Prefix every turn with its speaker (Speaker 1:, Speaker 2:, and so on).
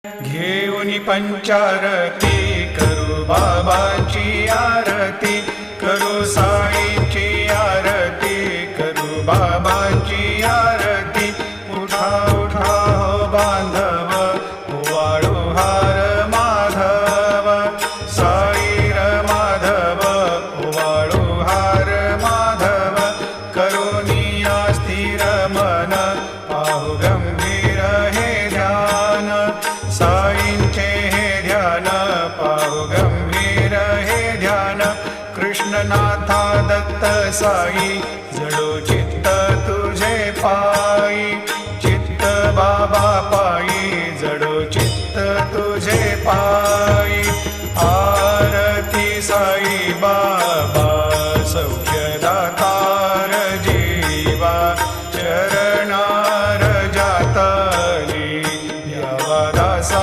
Speaker 1: घेऊन पंचारती करू बाबाची आरती, करू साईची आरती, करू बाबाची आरती। उठा उठा हो बांधव, ओवाळू हार माधव, साई र माधव, ओवाळू हार माधव। करुनिया स्थिर मन, पाहू गंभीर हे ध्यान, साईंचे हे ध्यान, पाहू गंभीर हे ध्यान। कृष्णनाथा दत्त साई, जडोची